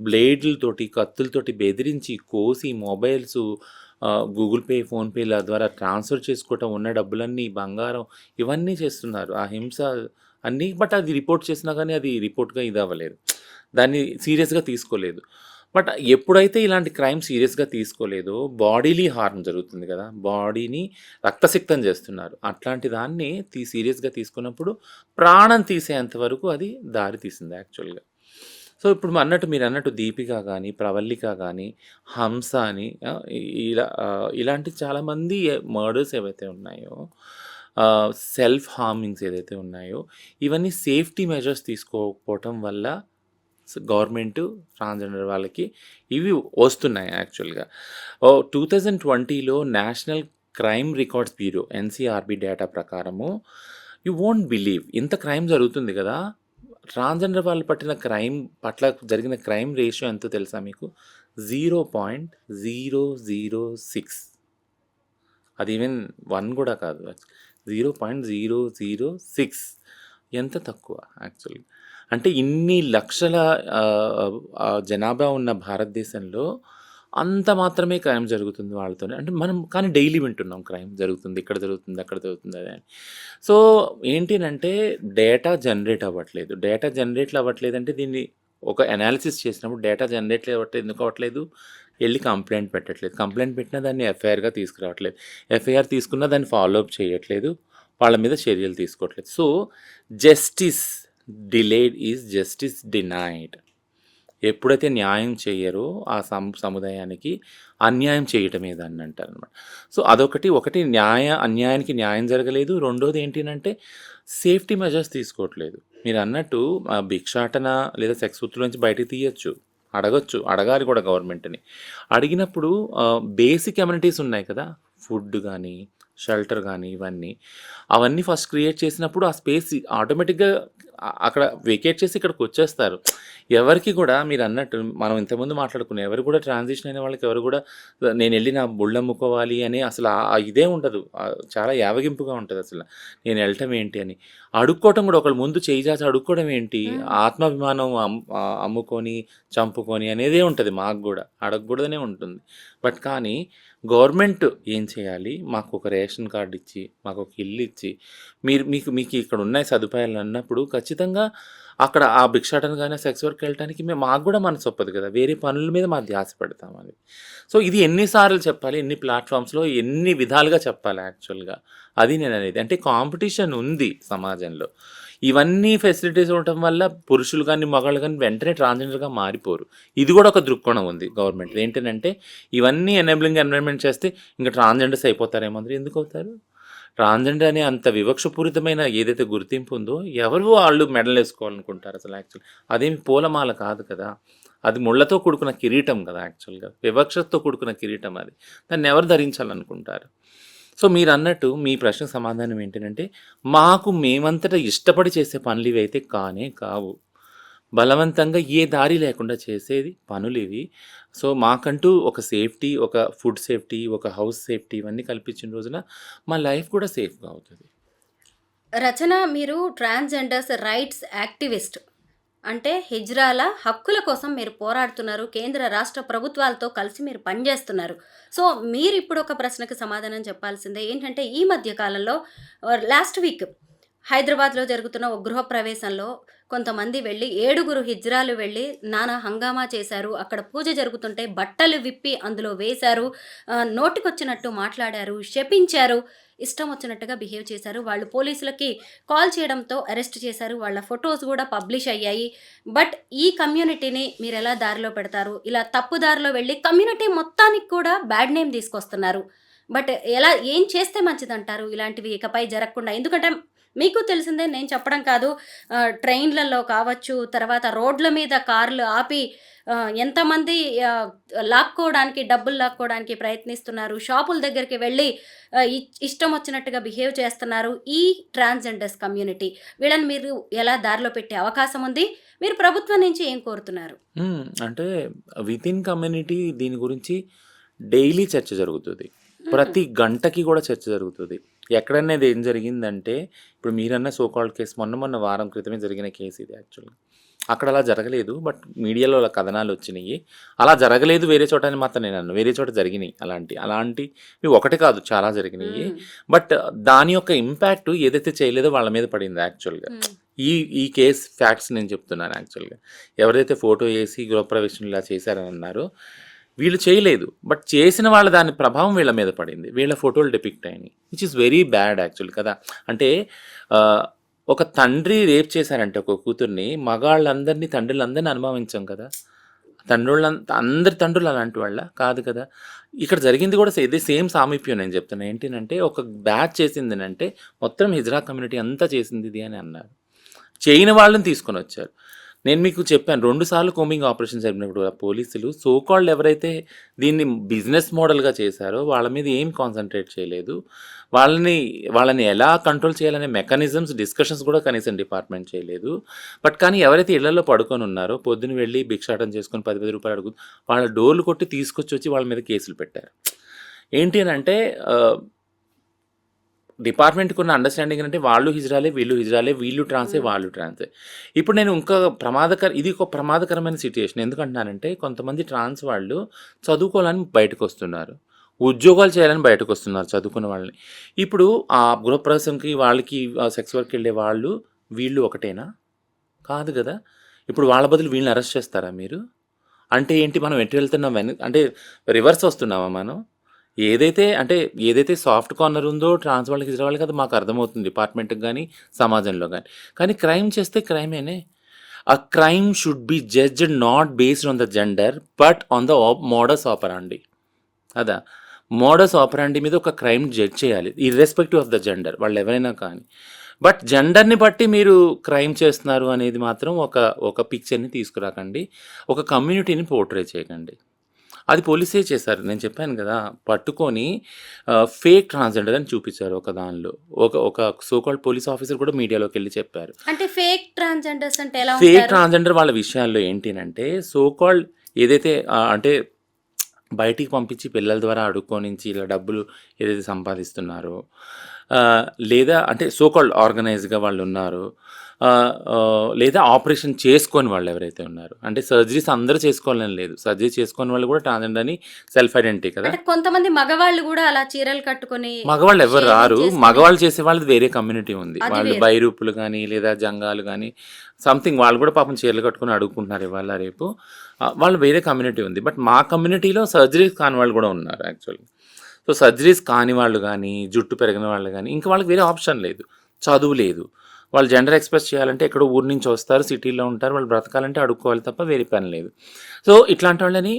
బ్లేడ్లతోటి, కత్తులతోటి బెదిరించి, కోసి, మొబైల్స్, గూగుల్ పే, ఫోన్పేల ద్వారా ట్రాన్స్ఫర్ చేసుకోవటం, ఉన్న డబ్బులన్నీ, బంగారం ఇవన్నీ చేస్తున్నారు. ఆ హింస అన్నీ. బట్ అది రిపోర్ట్ చేసినా కానీ అది రిపోర్ట్గా ఇది అవ్వలేదు, దాన్ని సీరియస్గా తీసుకోలేదు. బట్ ఎప్పుడైతే ఇలాంటి క్రైమ్ సీరియస్గా తీసుకోలేదో బాడీలీ హార్మ్ జరుగుతుంది కదా, బాడీని రక్తసిక్తం చేస్తున్నారు. అట్లాంటి దాన్ని సీరియస్గా తీసుకున్నప్పుడు ప్రాణం తీసేంత వరకు అది దారి తీసింది యాక్చువల్గా. సో ఇప్పుడు మీరు అన్నట్టు దీపిక కానీ, ప్రవల్లిక కానీ, హంస అని ఇలాంటి చాలామంది మర్డర్స్ ఏవైతే ఉన్నాయో, సెల్ఫ్ హార్మింగ్స్ ఏదైతే ఉన్నాయో, ఇవన్నీ సేఫ్టీ మెజర్స్ తీసుకోకపోవటం వల్ల గవర్నమెంటు ట్రాన్స్జెండర్ వాళ్ళకి ఇవి వస్తున్నాయి యాక్చువల్గా. 2020లో national crime records bureau NCRB data ప్రకారము, యూ వోంట్ బిలీవ్, ఇంత క్రైమ్ జరుగుతుంది కదా, ట్రాన్స్జెండర్ వాళ్ళు పట్ల జరిగిన క్రైమ్ రేషియో ఎంతో తెలుసా మీకు? 0.006. అది ఈవెన్ 1 కూడా కాదు, 0.006. ఎంత తక్కువ యాక్చువల్గా. అంటే ఇన్ని లక్షల జనాభా ఉన్న భారతదేశంలో అంత మాత్రమే క్రైమ్ జరుగుతుంది వాళ్ళతోనే. అంటే మనం కానీ డైలీ వింటున్నాం క్రైమ్ జరుగుతుంది, ఇక్కడ జరుగుతుంది, అక్కడ జరుగుతుంది అని. సో ఏంటినంటే డేటా జనరేట్ అవ్వట్లేదు. డేటా జనరేట్లు అవ్వట్లేదంటే దీన్ని ఒక అనాలిసిస్ చేసినప్పుడు డేటా జనరేట్ అవ్వట్లేదు. ఎందుకు అవ్వట్లేదు? వెళ్ళి కంప్లైంట్ పెట్టట్లేదు. కంప్లైంట్ పెట్టినా దాన్ని ఎఫ్ఐఆర్గా తీసుకురావట్లేదు. ఎఫ్ఐఆర్ తీసుకున్నా దాన్ని ఫాలోఅప్ చేయట్లేదు, వాళ్ళ మీద చర్యలు తీసుకోవట్లేదు. So justice delayed is justice denied. ఎప్పుడైతే న్యాయం చేయరో ఆ సముదాయానికి అన్యాయం చేయటమే దాన్ని అంటారు అనమాట. సో ఒకటి అన్యాయానికి న్యాయం జరగలేదు. రెండోది ఏంటంటే సేఫ్టీ మెజర్స్ తీసుకోవట్లేదు. మీరు అన్నట్టు భిక్షాటన లేదా సెక్స్ వృత్తుల నుంచి బయటకు తీయచ్చు, అడగాలి కూడా గవర్నమెంట్ని. అడిగినప్పుడు బేసిక్ అమ్యూనిటీస్ ఉన్నాయి కదా, ఫుడ్ కానీ, షెల్టర్ కానీ ఇవన్నీ. అవన్నీ ఫస్ట్ క్రియేట్ చేసినప్పుడు ఆ స్పేస్ ఆటోమేటిక్‌గా అక్కడ వెకేట్ చేసి ఇక్కడికొచ్చేస్తారు. ఎవరికి కూడా మీరన్నట్టు మనం ఇంతకుముందు మాట్లాడుకున్నాం. ఎవరు కూడా ట్రాన్సిషన్ అయిన వాళ్ళకి ఎవరు కూడా నేనెళ్ళి నా బుళ్ళమ్ముకోవాలి అని అసలు ఆ ఇదే ఉండదు. చాలా యావగింపుగా ఉంటదసల. నేను ఎళ్ళటం ఏంటి అని. అడుక్కోవటం కూడా ఒకళ్ళ ముందు చెయ్యి చాచి అడుక్కోవడం ఏంటి? ఆత్మాభిమానం అమ్ముకొని, చంపుకొని అనేదే ఉంటది మాకు గూడా. అడగకూడదనే ఉంటుంది. బట్ కానీ గవర్నమెంట్ ఏం చేయాలి? మాకొక రేషన్ కార్డ్ ఇచ్చి, మాకొక ఇల్లు ఇచ్చి, మీకు ఇక్కడ ఉన్నాయి సదుపాయాలు అన్నప్పుడు ఖచ్చితంగా అక్కడ ఆ భిక్షాటన గాని, సెక్స్ వర్క్‌కి వెళ్ళటానికి మాకు గూడా మనసొప్పదు కదా! వేరే పనుల మీద మా ధ్యాస పెడతామని. సో, ఇది ఎన్ని సార్లు చెప్పాలి? ఎన్ని ప్లాట్‌ఫామ్స్‌లో ఎన్ని విధాలుగా చెప్పాలి యాక్చువల్‌గా. అది నేననేది. అంటే కాంపిటీషన్ ఉంది సమాజంలో. ఇవన్నీ ఫెసిలిటీస్ ఉండటం వల్ల పురుషులు గాని, మగాళ్ళు గాని వెంటనే ట్రాన్స్‌జెండర్‌గా మారిపోరు. ఇది గూడా ఒక దృక్కోణం ఉంది గవర్నమెంట్‌ది. ఏంటనంటే ఇవన్నీ ఎనేబులింగ్ ఎన్విరాన్మెంట్ చేస్తే ఇంక ట్రాన్స్‌జెండర్స్ అయిపోతారేమో అందరూ. ఎందుకవుతారు? ట్రాన్స్‌జెండర్ అనే అంత వివక్షపూరితమైన ఏదైతే గుర్తింపు ఉందో ఎవరు వాళ్ళు మెడలేసుకోవాలనుకుంటారు అసలు యాక్చువల్లీ. అదేమి పూలమాల కాదు కదా! అది ముళ్ళతో కూడుకున్న కిరీటం కదా యాక్చువల్‌గా. వివక్షతో కూడుకున్న కిరీటం అది. దాన్ని ఎవరు ధరించాలనుకుంటారు? సో, మీరన్నట్టు మీ ప్రశ్నకు సమాధానం ఏంటనంటే, మాకు మేమంతట ఇష్టపడి చేసే పనులివైతే కానే కావు. బలవంతంగా ఏ దారి లేకుండా చేసేది పనులివి. సో, మాకంటూ ఒక సేఫ్టీ, ఒక ఫుడ్ సేఫ్టీ, ఒక హౌస్ సేఫ్టీ ఇవన్నీ కల్పించిన రోజున మా లైఫ్ కూడా సేఫ్‌గా అవుతది. రచన, మీరు ట్రాన్స్‌జెండర్స్ రైట్స్ యాక్టివిస్ట్. అంటే హిజ్రాల హక్కుల కోసం మీరు పోరాడుతున్నారు. కేంద్ర, రాష్ట్ర ప్రభుత్వాలతో కలిసి మీరు పనిచేస్తున్నారు. సో, మీరిప్పుడు ఒక ప్రశ్నకి సమాధానం చెప్పాల్సిందే. ఏంటంటే ఈ మధ్య కాలంలో లాస్ట్ వీక్ హైదరాబాద్‌లో జరుగుతున్న ఒక గృహప్రవేశంలో కొంతమంది వెళ్ళి 7 హిజ్రాలు వెళ్ళి నానా హంగామా చేశారు. అక్కడ పూజ జరుగుతుంటే బట్టలు విప్పి అందులో వేశారు. నోటికొచ్చినట్టు మాట్లాడారు, శపించారు, ఇష్టం వచ్చినట్టుగా బిహేవ్ చేశారు. వాళ్ళు పోలీసులకి కాల్ చేయడంతో అరెస్ట్ చేశారు. వాళ్ళ ఫోటోస్ కూడా పబ్లిష్ అయ్యాయి. బట్ ఈ కమ్యూనిటీని మీరెలా దారిలో పెడతారు? ఇలా తప్పు దారిలో వెళ్ళి కమ్యూనిటీ మొత్తానికి కూడా బ్యాడ్ నేమ్ తీసుకొస్తున్నారు. బట్ ఏం చేస్తే మంచిదంటారు ఇలాంటివి ఇకపై జరగకుండా? ఎందుకంటే మీకు తెలిసిందే, నేను చెప్పడం కాదు. ట్రైన్‌లలో కావచ్చు, తర్వాత రోడ్ల మీద కార్లు ఆపి ఎంతమంది లాక్కోవడానికి, డబ్బులు లాక్కోవడానికి ప్రయత్నిస్తున్నారు. షాపుల దగ్గరికి వెళ్ళి ఇష్టం వచ్చినట్టుగా బిహేవ్ చేస్తున్నారు ఈ ట్రాన్స్‌జెండర్స్ కమ్యూనిటీ. వీళ్ళని మీరు ఎలా దారిలో పెట్టే అవకాశం ఉంది? మీరు ప్రభుత్వం నుంచి ఏం కోరుతున్నారు? అంటే వితిన్ కమ్యూనిటీ దీని గురించి డైలీ చర్చ జరుగుతది. హ్మ్. ప్రతి గంటకి కూడా చర్చ జరుగుతది. ఎక్కడన్నా ఇదేం జరిగిందంటే, ఇప్పుడు మీరన్న సో కాల్డ్ కేస్ మొన్న వారం క్రితమే జరిగిన కేస్ ఇది యాక్చువల్‌గా. అక్కడ అలా జరగలేదు. బట్ మీడియాలో అలా కథనాలొచ్చినియి. అలా జరగలేదు వేరే చోట అని మాత్రం నేననను. వేరే చోట జరిగినియి అలాంటివి ఒకటి కాదు చాలా జరిగినియి. హ్మ్. బట్ దాని యొక్క ఇంపాక్ట్ ఏదైతే చేయలేదో వాళ్ళ మీద పడింది యాక్చువల్‌గా. హ్మ్. ఈ కేస్ ఫ్యాక్ట్స్ నేను చెప్తున్నాను యాక్చువల్‌గా. ఎవరైతే ఫోటో ఏసి గృహప్రవేశం ఇలా చేశారని అన్నారో, వీళ్ళు చేయలేదు. బట్ చేసిన వాళ్ళ దాని ప్రభావం వీళ్ళ మీద పడింది. వీళ్ళ ఫోటోలు డిపిక్ట్ అయినాయి. Which is very bad actual కదా! అంటే ఒక తండ్రి రేప్ చేశారంటే ఒక కూతుర్ని, మగాళ్ళందరినీ తండ్రులందరిని అనుభవించాం కదా! అందరి తండ్రులు అలాంటి వాళ్ళా? కాదు కదా! ఇక్కడ జరిగింది కూడా ఇదే సేమ్ సామీప్యం నేను చెప్తున్నా. ఏంటినంటే ఒక బ్యాచ్ చేసిందనంటే మొత్తం హిజ్రా కమ్యూనిటీ అంతా చేసింది ఇది అని అన్నారు. చేయని వాళ్ళని తీసుకొనొచ్చారు. నేను మీకు చెప్పాను 2 సార్లు కోంబింగ్ ఆపరేషన్ జరిపినప్పుడు ఆ పోలీసులు సో కాల్డ్ ఎవరైతే దీన్ని బిజినెస్ మోడల్‌గా చేశారో వాళ్ళ మీద ఏం కాన్సంట్రేట్ చేయలేదు. వాళ్ళని ఎలా కంట్రోల్ చేయాలనే మెకానిజమ్స్ డిస్కషన్స్ కూడా కనీసం డిపార్ట్మెంట్ చేయలేదు. బట్ కానీ ఎవరైతే ఇళ్లలో పడుకొని ఉన్నారో పొద్దున వెళ్ళి భిక్షాటన చేసుకొని రూ. 10 అడుగు వాళ్ళ డోర్లు కొట్టి తీసుకొచ్చి వాళ్ళ మీద కేసులు పెట్టారు. ఏంటి అనంటే డిపార్ట్మెంట్‌కి ఉన్న అండర్‌స్టాండింగ్ అంటే వాళ్ళు హిజ్రాలే, వీళ్ళు ట్రాన్సే, వాళ్ళు ట్రాన్సే. ఇప్పుడు నేను ఇంకా ఇది ఒక ప్రమాదకరమైన సిట్యుయేషన్. ఎందుకంటున్నానంటే కొంతమంది ట్రాన్స్ వాళ్ళు చదువుకోవాలని బయటకొస్తున్నారు. ఉద్యోగాలు చేయాలని బయటకొస్తున్నారు చదువుకున్న వాళ్ళని. ఇప్పుడు ఆ గృహప్రవేశంకి వాళ్ళకి సెక్స్ వర్క్‌కి వెళ్ళే వాళ్ళు, వీళ్ళు ఒకటేనా? కాదు గదా! ఇప్పుడు వాళ్ళ బదులు వీళ్ళని అరెస్ట్ చేస్తారా మీరు? అంటే ఏంటి మనం ఎటు వెళ్తున్నాం అంటే రివర్స్ వస్తున్నామా మనం? ఏదైతే సాఫ్ట్ కార్నర్ ఉందో ట్రాన్స్ వాళ్ళకి, హిజ్రా వాళ్ళకి అది మాకు అర్థమవుతుంది డిపార్ట్మెంట్‌కి గానీ, సమాజంలో గానీ. కానీ క్రైమ్ చేస్తే క్రైమేనే. A crime should be judged not based on the gender but on the modus operandi. అదా! మోడస్ ఆపరాండి మీద ఒక క్రైమ్ జడ్జ్ చేయాలి. ఇర్రెస్పెక్టివ్ ఆఫ్ ద జెండర్ వాళ్ళెవరైనా కానీ. బట్ జెండర్‌ని బట్టి మీరు క్రైమ్ చేస్తున్నారు అనేది మాత్రం ఒక పిక్చర్‌ని తీసుకురాకండి. ఒక కమ్యూనిటీని పోర్ట్రే చేయకండి. అది పోలీసే చేశారు. నేను చెప్పాను గదా! పట్టుకొని ఫేక్ ట్రాన్స్‌జెండర్ అని చూపిచ్చారు ఒక దానిలో. ఒక సో కాల్డ్ పోలీస్ ఆఫీసర్ కూడా మీడియాలోకెళ్ళి చెప్పారు. అంటే ఫేక్ ట్రాన్స్‌జెండర్స్ అంటే ఎలా ఫేక్ ఉంటారు? ట్రాన్స్‌జెండర్ వాళ్ళ విషయాల్లో ఏంటినంటే సో కాల్డ్ ఏదైతే అంటే బయటికి పంపించి పిల్లల ద్వారా అడుక్కోనించి ఇలా డబ్బులు ఏదైతే సంపాదిస్తున్నారో లేదా అంటే సో కాల్డ్ ఆర్గనైజ్‌గా వాళ్ళున్నారు. లేదా ఆపరేషన్ చేసుకోని వాళ్ళు ఎవరైతే ఉన్నారో అంటే సర్జరీస్ అందరూ చేసుకోవాలని లేదు. సర్జరీ చేసుకోని వాళ్ళు కూడా ట్రాన్స్‌జెండర్ అని సెల్ఫ్ ఐడెంటిటీ కదా! అంటే కొంతమంది మగవాళ్ళు గూడా అలా చీరలు కట్టుకొని మగవాళ్ళు ఎవరు షేవింగ్ రారు. చేసుకొని మగవాళ్ళు చేసే వాళ్ళది వేరే కమ్యూనిటీ ఉంది. అది వాళ్ళు వేరు. బైరూపులు గానీ, లేదా జంగాలు గానీ సంథింగ్ వాళ్ళు కూడా పాపం చీరలు కట్టుకొని అడుక్కుంటున్నారు ఇవాళ రేపు. వాళ్ళు వేరే కమ్యూనిటీ ఉంది. బట్ మా కమ్యూనిటీలో సర్జరీస్ కాని వాళ్ళు కూడా ఉన్నారు యాక్చువల్‌గా. సో, సర్జరీస్ కాని వాళ్ళు గానీ, జుట్టు పెరగని వాళ్ళు గానీ, ఇంకా వాళ్ళకి వేరే ఆప్షన్ లేదు. చదువు లేదు. వాళ్ళు జెండర్ ఎక్స్‌ప్రెస్ చేయాలంటే ఎక్కడో ఊరు నుంచి వస్తారు, సిటీలో ఉంటారు. వాళ్ళు బ్రతకాలంటే అడుక్కోవాలి తప్ప వేరే పని లేదు. సో, ఇట్లాంటి వాళ్ళని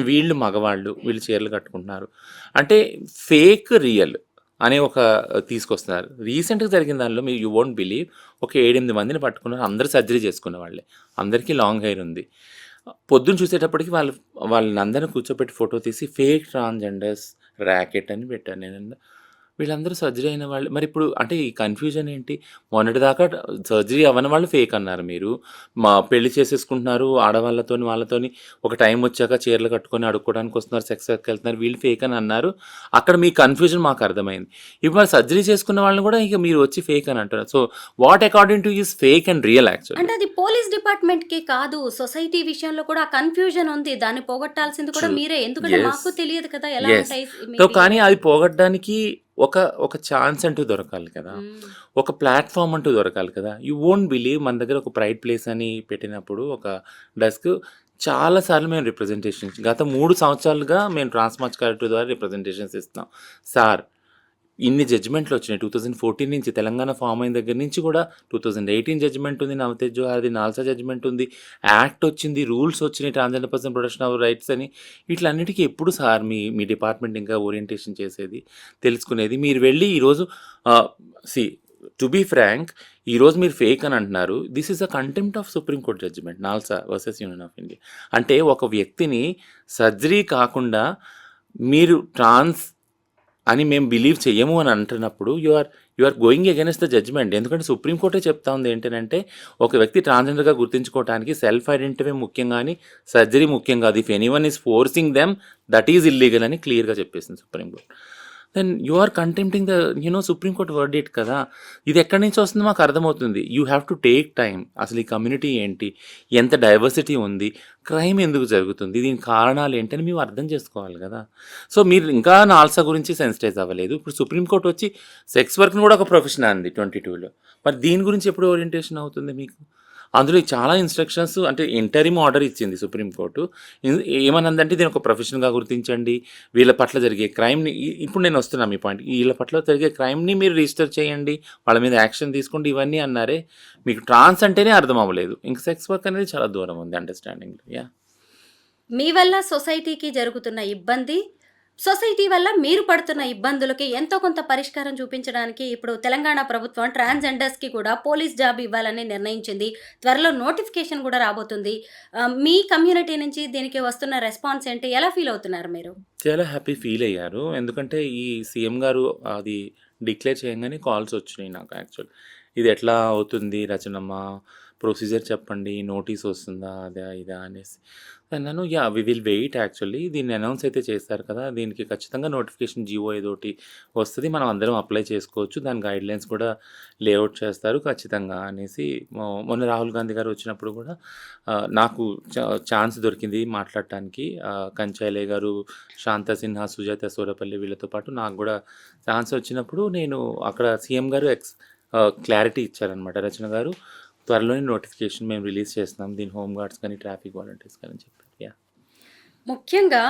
వీళ్ళు మగవాళ్ళు, వీళ్ళు చీరలు కట్టుకుంటున్నారు. అంటే ఫేక్, రియల్ అనే ఒక తీసుకొస్తున్నారు. రీసెంట్‌గా జరిగిన దానిలో యూ వోంట్ బిలీవ్ ఒక 7, 8 మందిని పట్టుకున్నారు. అందరూ సర్జరీ చేసుకున్న వాళ్ళే. అందరికీ లాంగ్ హెయిర్ ఉంది. పొద్దున చూసేటప్పటికి వాళ్ళనందరిని కూర్చోబెట్టి ఫోటో తీసి ఫేక్ ట్రాన్స్‌జెండర్స్ ర్యాకెట్ అని పెట్టాను నేను. వీళ్ళందరూ సర్జరీ అయిన వాళ్ళు. మరిప్పుడు అంటే ఈ కన్‌ఫ్యూజన్ ఏంటి? మొన్నటిదాకా సర్జరీ అవ్వని వాళ్ళు ఫేక్ అన్నారు మీరు. పెళ్లి చేసేసుకుంటున్నారు ఆడవాళ్ళతోని, వాళ్ళతోని ఒక టైం వచ్చాక చీరలు కట్టుకొని అడుక్కోవడానికి వస్తున్నారు, సెక్స్ వర్క్‌కెళ్తున్నారు. వీళ్ళు ఫేక్ అని అన్నారు. అక్కడ మీ కన్‌ఫ్యూజన్ మాకు అర్థమైంది. ఇప్పుడు మరి సర్జరీ చేసుకున్న వాళ్ళని కూడా ఇక మీరు వచ్చి ఫేక్ అని అంటున్నారు. So, what according to you is fake and real actually? అంటే అది పోలీస్ డిపార్ట్‌మెంట్‌కే కాదు. సొసైటీ విషయంలో కూడా ఆ కన్‌ఫ్యూజన్ ఉంది. దాన్ని పోగొట్టాల్సింది కూడా ట్రూ. మీరే. ఎందుకంటే యెస్. మాకు తెలియదు కదా! ఎలా యెస్. ఉంటాయి సో, మీ కానీ బిహేవియర్. అది పోగొట్టడానికి ఒక ఛాన్స్ అంటూ దొరకాలి కదా! హ్మ్. ఒక ప్లాట్‌ఫార్మ్ అంటూ దొరకాలి కదా! యూ వోంట్ బిలీవ్ మన దగ్గర ఒక ప్రైడ్ ప్లేస్ అని పెట్టినప్పుడు ఒక డెస్క్ చాలా సార్లు మేము రిప్రజెంటేషన్స్ గత 3 సంవత్సరాలుగా మేము ట్రాన్స్‌మార్చ్ కలెక్టివ్ ద్వారా రిప్రజెంటేషన్స్ ఇస్తున్నాం. సార్ ఇన్ని జడ్జిమెంట్లు వచ్చినాయి. 2014 నుంచి తెలంగాణ ఫార్మ్ అయిన దగ్గర నుంచి కూడా 2018 జడ్జిమెంట్ ఉంది. నవతేజ్ జోహార్‌ది నాల్సా జడ్జిమెంట్ ఉంది. యాక్ట్ వచ్చింది. రూల్స్ వచ్చినాయి. Transgender person protection of rights అని. వీటిలన్నిటికి ఎప్పుడు సార్ మీ డిపార్ట్మెంట్ ఇంకా ఓరియంటేషన్ చేసేది, తెలుసుకునేది? మీరు వెళ్ళి ఈరోజు సీ టు బీ ఫ్రాంక్ ఈరోజు మీరు ఫేక్ అని అంటున్నారు. This is a contempt of Supreme Court judgement NALSA versus Union of India. అంటే ఒక వ్యక్తిని సర్జరీ కాకుండా మీరు ట్రాన్స్ అని మేము బిలీవ్ చెయ్యము అని అంటున్నప్పుడు you are going against the judgment. ఎందుకంటే సుప్రీం కోర్టే చెప్తా ఉంది ఏంటంటే ఒక వ్యక్తి ట్రాన్స్‌జెండర్‌గా గుర్తించుకోవడానికి సెల్ఫ్ ఐడెంటిటీ ముఖ్యం గానీ సర్జరీ ముఖ్యం కాదు. If anyone is forcing them that is illegal అని క్లియర్‌గా చెప్పేసింది supreme court. Then you are contempting the supreme court verdict కదా! ఇది ఎక్కడి నుంచి వస్తుందో మాకు అర్థమవుతుంది. You have to take time. అసలు ఈ కమ్యూనిటీ ఏంటి? ఎంత డైవర్సిటీ ఉంది? క్రైమ్ ఎందుకు జరుగుతుంది? దీనికి కారణాలు ఏంటి అని మేము అర్థం చేసుకోవాలి కదా! సో, మీరు ఇంకా నాల్సా గురించి సెన్సిటైజ్ అవ్వలేదు. ఇప్పుడు సుప్రీం కోర్ట్ వచ్చి సెక్స్ వర్క్‌ని కూడా ఒక ప్రొఫెషన్ అంది 22లో. మరి దీని గురించి ఎప్పుడు ఓరియంటేషన్ అవుతుంది మీకు? అందులో చాలా ఇన్‌స్ట్రక్షన్స్ అంటే ఇంటరిమ్ ఆర్డర్ ఇచ్చింది సుప్రీం కోర్టు. ఏమనందంటే దీన్ని ఒక ప్రొఫెషన్‌గా గుర్తించండి. వీళ్ళ పట్ల జరిగే క్రైమ్‌ని ఇప్పుడు నేను వస్తున్నా మీ పాయింట్‌కి. వీళ్ళ పట్ల జరిగే క్రైమ్‌ని మీరు రిజిస్టర్ చేయండి. వాళ్ళ మీద యాక్షన్ తీసుకోండి ఇవన్నీ అన్నారే. మీకు ట్రాన్స్ అంటేనే అర్థం అవ్వలేదు. ఇంక సెక్స్ వర్క్ అనేది చాలా దూరం ఉంది అండర్‌స్టాండింగ్‌లో. యాహ్! మీ వల్ల సొసైటీకి జరుగుతున్న ఇబ్బంది, సొసైటీ వల్ల మీరు పడుతున్న ఇబ్బందులకి ఎంతో కొంత పరిష్కారం చూపించడానికి ఇప్పుడు తెలంగాణ ప్రభుత్వం ట్రాన్స్‌జెండర్స్‌కి కూడా పోలీస్ జాబ్ ఇవ్వాలని నిర్ణయించింది. త్వరలో నోటిఫికేషన్ కూడా రాబోతుంది. మీ కమ్యూనిటీ నుంచి దీనికి వస్తున్న రెస్పాన్స్ ఏంటి? ఎలా ఫీల్ అవుతున్నారు మీరు? చాలా హ్యాపీ ఫీల్ అయ్యారు. ఎందుకంటే ఈ సీఎం గారు అది డిక్లేర్ చేయంగానే కాల్స్ వచ్చినాయి నాకు యాక్చువల్. ఇది ఎట్లా అవుతుంది రచనమ్మ? ప్రొసీజర్ చెప్పండి. నోటీస్ వస్తుందా? అదా? ఇదా? అనేసి. అన్నాను yeah! We will wait actually. దీన్ని అనౌన్స్ అయితే చేశారు కదా! దీనికి ఖచ్చితంగా నోటిఫికేషన్ జీవో ఏదోటి వస్తది. మనం అందరం అప్లై చేసుకోవచ్చు. దాని గైడ్‌లైన్స్ కూడా లేఔట్ చేస్తారు ఖచ్చితంగా అనేసి మొన్న రాహుల్ గాంధీ గారు వచ్చినప్పుడు కూడా నాకు ఛాన్స్ దొరికింది మాట్లాడటానికి. కంచైలే గారు, శాంతా సిన్హా, సుజాత సోరపల్లి వీళ్ళతో పాటు నాకు కూడా ఛాన్స్ వచ్చినప్పుడు నేను అక్కడ సీఎం గారు క్లారిటీ ఇచ్చారనమాట. రచన గారు త్వరలోనే నోటిఫికేషన్ మేము రిలీజ్ చేస్తున్నాం. దీని హోమ్ గార్డ్స్ కానీ, ట్రాఫిక్ వాలంటీర్స్ కానీ అని చెప్పారు. యాహ్! ముఖ్యంగా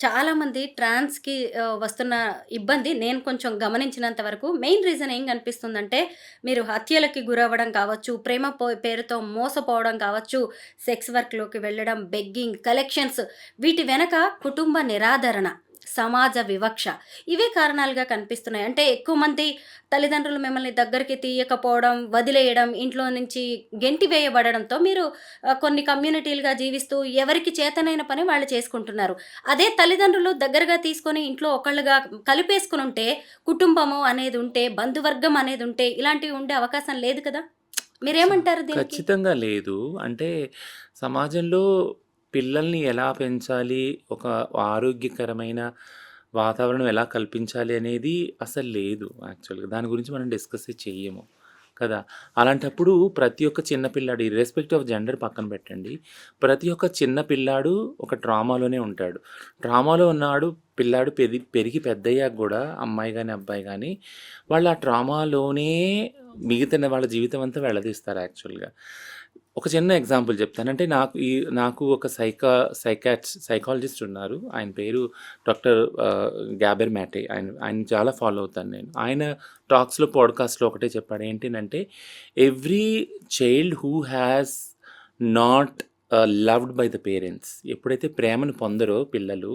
చాలామంది ట్రాన్స్‌కి వస్తున్న ఇబ్బంది నేను కొంచెం గమనించినంత వరకు మెయిన్ రీజన్ ఏం కనిపిస్తుందంటే, మీరు హత్యలకి గురవ్వడం కావచ్చు, ప్రేమ పేరుతో మోసపోవడం కావచ్చు, సెక్స్ వర్క్‌లోకి వెళ్ళడం, బెగ్గింగ్, కలెక్షన్స్ వీటి వెనక కుటుంబ నిరాదరణ, సమాజ వివక్ష. ఇవే కారణాలుగా కనిపిస్తున్నాయి. అంటే ఎక్కువ మంది తల్లిదండ్రులు మిమ్మల్ని దగ్గరికి తీయకపోవడం, వదిలేయడం, ఇంట్లో నుంచి గెంటివేయబడడంతో మీరు కొన్ని కమ్యూనిటీలుగా జీవిస్తూ ఎవరికి చేతనైన పని వాళ్ళు చేసుకుంటున్నారు. అదే తల్లిదండ్రులు దగ్గరగా తీసుకొని ఇంట్లో ఒకళ్ళుగా కలిపేసుకొనుంటే, కుటుంబము అనేదుంటే, బంధువర్గం అనేదుంటే ఇలాంటివి ఉండే అవకాశం లేదు కదా! మీరేమంటారు దీనికి? ఖచ్చితంగా లేదు. అంటే సమాజంలో పిల్లల్ని ఎలా పెంచాలి, ఒక ఆరోగ్యకరమైన వాతావరణం ఎలా కల్పించాలి అనేది అసలు లేదు యాక్చువల్‌గా. దాని గురించి మనం డిస్కస్సే చెయ్యము కదా! అలాంటప్పుడు ప్రతి ఒక్క చిన్న పిల్లాడు ఇర్రెస్పెక్టివ్ ఆఫ్ జెండర్ పక్కన పెట్టండి. ప్రతి ఒక్క చిన్న పిల్లాడు ఒక ట్రామాలోనే ఉంటాడు. ట్రామాలో ఉన్నాడు పిల్లాడు పెరిగి పెద్దయ్యాక గూడా అమ్మాయి గాని, అబ్బాయి గాని వాళ్ళు ఆ ట్రామాలోనే మిగతా వాళ్ళ జీవితం అంతా వెళ్లదీస్తారు యాక్చువల్‌గా. ఒక చిన్న ఎగ్జాంపుల్ చెప్తాను. అంటే నాకు ఒక సైకాలజిస్ట్ ఉన్నారు. ఆయన పేరు డాక్టర్ గ్యాబెర్ మ్యాటే. ఆయన్ని చాలా ఫాలో అవుతాను నేను. ఆయన టాక్స్‌లో, పాడ్‌కాస్ట్‌లో ఒకటే చెప్పాడు. ఏంటినంటే every child who has not loved by the parents, ఎప్పుడైతే ప్రేమను పొందరో పిల్లలు,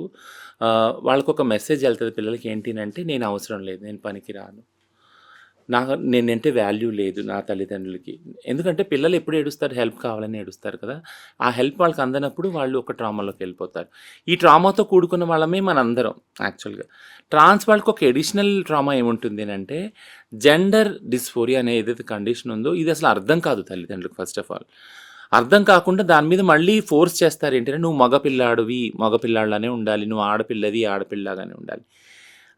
వాళ్ళకొక మెసేజ్ ఎళ్తది పిల్లలకి. ఏంటినంటే నేను అవసరం లేదు, నేను పనికిరాను, నేనంటే వాల్యూ లేదు నా తల్లిదండ్రులకి. ఎందుకంటే పిల్లలు ఎప్పుడు ఏడుస్తారు? హెల్ప్ కావాలని ఏడుస్తారు కదా! ఆ హెల్ప్ వాళ్ళకి అందనప్పుడు వాళ్ళు ఒక ట్రామాలోకి వెళ్ళిపోతారు. ఈ ట్రామాతో కూడుకున్న వాళ్ళమే మనందరం యాక్చువల్‌గా. ట్రాన్స్ వాళ్ళకి ఒక అడిషనల్ ట్రామా ఏముంటుంది అనంటే, జెండర్ డిస్ఫోరియా అనే ఏదైతే కండిషన్ ఉందో ఇది అసలు అర్థం కాదు తల్లిదండ్రులకు. ఫస్ట్ ఆఫ్ ఆల్ అర్థం కాకుండా దాని మీద మళ్ళీ ఫోర్స్ చేస్తారు. ఏంటంటే నువ్వు మగపిల్లాడివి, మగపిల్లాడిలానే ఉండాలి, నువ్వు ఆడపిల్లవి, ఆడపిల్లలాగానే ఉండాలి.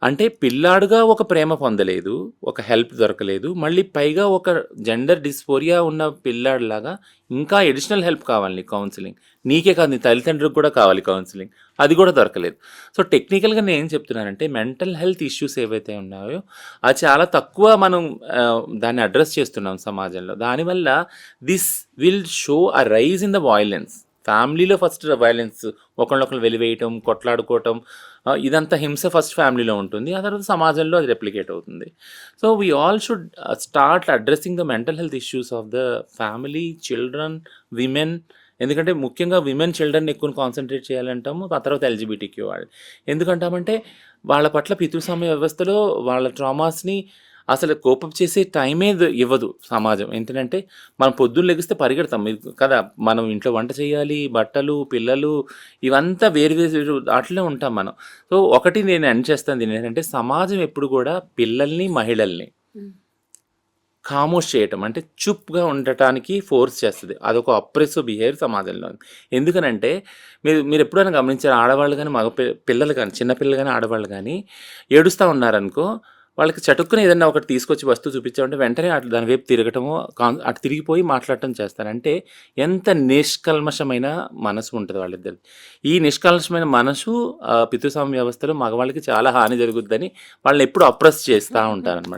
అంటే పిల్లాడుగా ఒక ప్రేమ పొందలేదు, ఒక హెల్ప్ దొరకలేదు, మళ్ళీ పైగా ఒక జెండర్ డిస్ఫోరియా ఉన్న పిల్లాడిలాగా ఇంకా అడిషనల్ హెల్ప్ కావాలి నీకు, కౌన్సిలింగ్. నీకే కాదు, నీ తల్లిదండ్రులకు కూడా కావాలి కౌన్సిలింగ్. అది కూడా దొరకలేదు. సో టెక్నికల్‌గా నేను ఏం చెప్తున్నానంటే, మెంటల్ హెల్త్ ఇష్యూస్ ఏవైతే ఉన్నాయో అది చాలా తక్కువ మనం దాన్ని అడ్రస్ చేస్తున్నాం సమాజంలో. దానివల్ల this will show a rise in the violence. ఫ్యామిలీలో ఫస్ట్ వైలెన్స్, ఒకళ్ళనొకళ్ళు వెలివేయటం, కొట్లాడుకోవటం, ఇదంతా హింస ఫస్ట్ ఫ్యామిలీలో ఉంటుంది. ఆ తర్వాత సమాజంలో అది రెప్లికేట్ అవుతుంది. So we all should start addressing the mental health issues of the family, children, women. ఎందుకంటే ముఖ్యంగా విమెన్, చిల్డ్రన్ ఎక్కువ కాన్సన్ట్రేట్ చేయాలంటాము. ఆ తర్వాత ఎల్‌జిబిటిక్యూ వాళ్ళు. ఎందుకంటామంటే వాళ్ళ పట్ల పితృస్వామ్య వ్యవస్థలో వాళ్ళ ట్రామాస్‌ని అసలు కోపప్ చేసే టైమే ఇవ్వదు సమాజం. ఏంటంటే మనం పొద్దున్న లెగిస్తే పరిగెడతాం కదా! మనం ఇంట్లో వంట చేయాలి, బట్టలు, పిల్లలు, ఇవంతా వేరు అట్లనే ఉంటాం మనం. సో ఒకటి నేను ఎండ్ చేస్తాను దీన్ని ఏంటంటే, సమాజం ఎప్పుడు కూడా పిల్లల్ని, మహిళల్ని ఖామోష్ చేయటం, అంటే చుప్‌గా ఉండటానికి ఫోర్స్ చేస్తది. అదొక అప్రెసివ్ బిహేవియర్ సమాజంలో. ఎందుకనంటే మీరు ఎప్పుడైనా గమనించారా? ఆడవాళ్ళు గాని, పిల్లలు గాని, చిన్న పిల్లలు గాని, ఆడవాళ్ళు గాని ఏడుస్తా ఉన్నారనుకో, వాళ్ళకి చటుక్కున ఏదన్నా ఒకటి తీసుకొచ్చి వస్తువు చూపించామంటే వెంటనే దాని వైపు తిరగటము, అటు తిరిగిపోయి మాట్లాడటం చేస్తారు. అంటే ఎంత నిష్కల్మషమైన మనసు ఉంటది వాళ్ళిద్దరిది. ఈ నిష్కల్మషమైన మనసు పితృస్వామ్య వ్యవస్థలో మగవాళ్ళకి చాలా హాని జరుగుద్దని వాళ్ళని ఎప్పుడు అప్రెస్ చేస్తా ఉంటారనమాట.